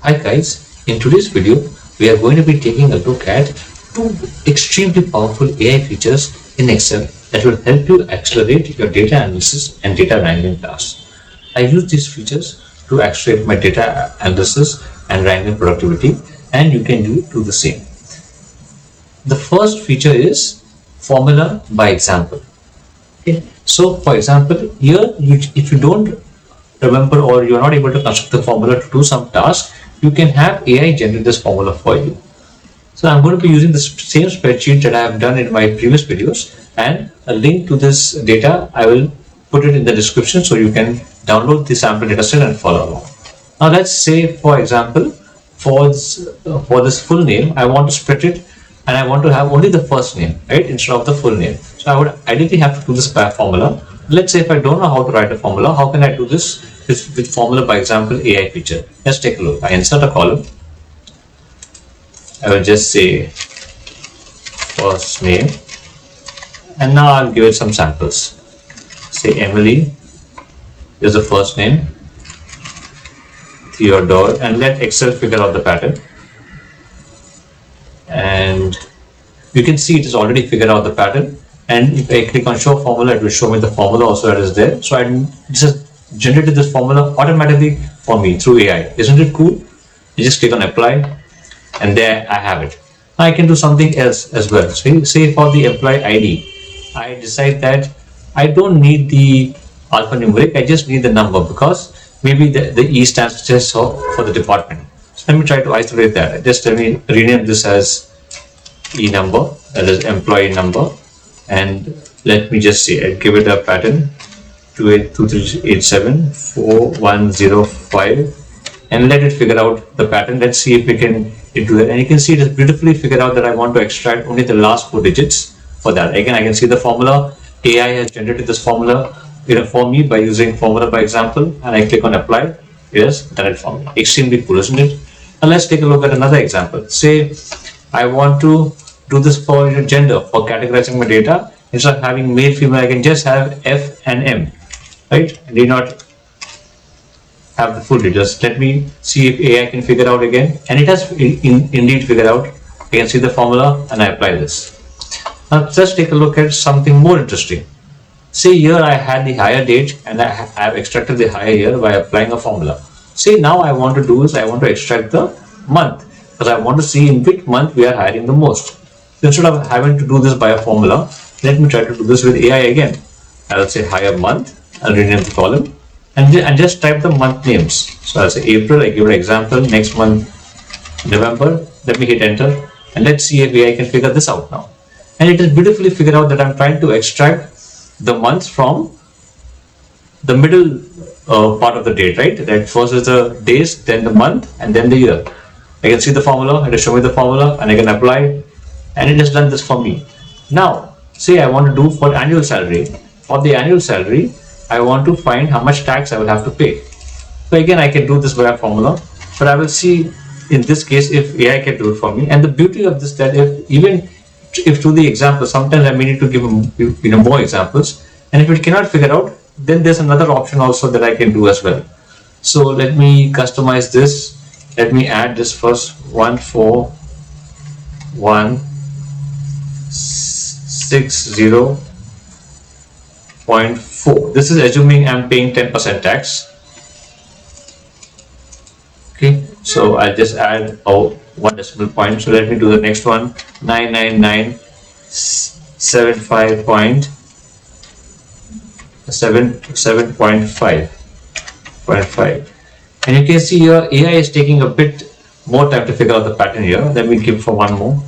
Hi guys, in today's video we are going to be taking a look at two extremely powerful AI features in Excel that will help you accelerate your data analysis and data wrangling tasks. I use these features to accelerate my data analysis and wrangling productivity, and you can do the same. The first feature is formula by example. Okay. So for example, here if you don't remember or you're not able to construct the formula to do some task, you can have AI generate this formula for you. So I'm going to be using the same spreadsheet that I have done in my previous videos, and a link to this data I will put it in the description so you can download the sample dataset and follow along. Now let's say, for example, for this full name, I want to split it and I want to have only the first name, right, instead of the full name. So I would ideally have to do this by formula. Let's say if I don't know how to write a formula, how can I do this with formula by example AI feature? Let's take a look. I insert a column. I will just say first name, and now I'll give it some samples. Say Emily is the first name, Theodore, and let Excel figure out the pattern. And you can see it is already figured out the pattern, and if I click on show formula, it will show me the formula also that is there. So I just generated this formula automatically for me through AI. Isn't it cool? You just click on apply, and there I have it. Now I can do something else as well. So say for the employee ID, I decide that I don't need the alphanumeric, I just need the number, because maybe the E stands just for the department. So let me try to isolate that. Just let me rename this as E number, that is employee number, and let me just say I give it a pattern 2823874105, and let it figure out the pattern. Let's see if we can do that. And you can see it is beautifully figured out that I want to extract only the last 4 digits for that. Again, I can see the formula. AI has generated this formula for me by using formula by example, and I click on apply. Yes, done it for me. Extremely cool, isn't it? Now let's take a look at another example. Say I want to do this for gender, for categorizing my data. Instead of having male, female, I can just have F and M, right? I need not have the full details. Let me see if AI can figure out again, and it has indeed figured out. I can see the formula and I apply this. Now let's take a look at something more interesting. Say here I had the hire date and I have extracted the hire year by applying a formula. Say now I want to do is I want to extract the month, because I want to see in which month we are hiring the most. So instead of having to do this by a formula, let me try to do this with AI again. I will say hire month, I'll rename the column, and just type the month names. So I'll say April, I give an example, next month November, let me hit enter, and let's see if AI can figure this out now. And it is beautifully figured out that I'm trying to extract the months from the middle part of the date, right? That first is the days, then the month, and then the year. I can see the formula, it will show me the formula, and I can apply, and it has done this for me. Now, say I want to do for annual salary. For the annual salary, I want to find how much tax I will have to pay. So again, I can do this by a formula, but I will see in this case if AI can do it for me. And the beauty of this, that if to the example, sometimes I may need to give more examples, and if it cannot figure out, then there's another option also that I can do as well. So let me customize this. Let me add this first 14160.4. This is assuming I'm paying 10% tax. Okay, so I'll just add 1 decimal point. So let me do the next one, 99975.5. And you can see here AI is taking a bit more time to figure out the pattern here. Let me give for one more,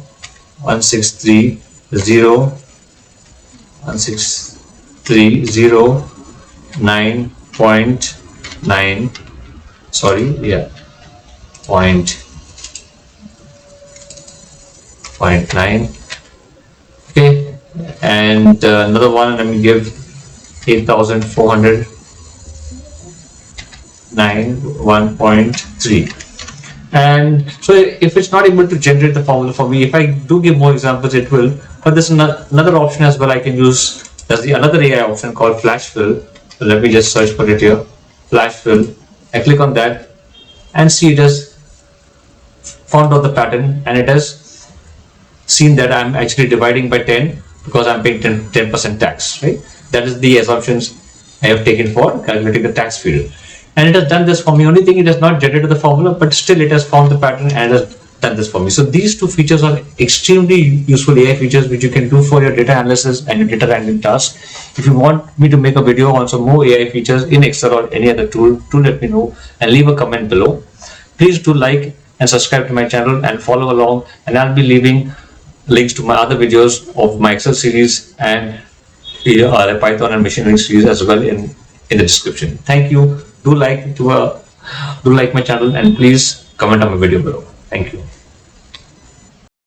16309.9. Sorry, yeah, 0.9. Okay, and another one, let me give 8409.1.3. And so if it's not able to generate the formula for me, if I do give more examples, it will. But there's another option as well I can use. There's another AI option called flash fill. So let me just search for it here, flash fill. I click on that and see it has found out the pattern, and it has seen that I'm actually dividing by 10 because I'm paying 10% tax, right? That is the assumptions I have taken for calculating the tax period. And it has done this for me. Only thing, it has not generated the formula, but still it has found the pattern and has done this for me. So these two features are extremely useful AI features which you can do for your data analysis and your data wrangling tasks. If you want me to make a video on some more AI features in Excel or any other tool, do let me know and leave a comment below. Please do like and subscribe to my channel and follow along, and I'll be leaving links to my other videos of my Excel series and the Python and machine learning series as well in the description. Thank you. Do like my channel and please comment on my video below. Thank you.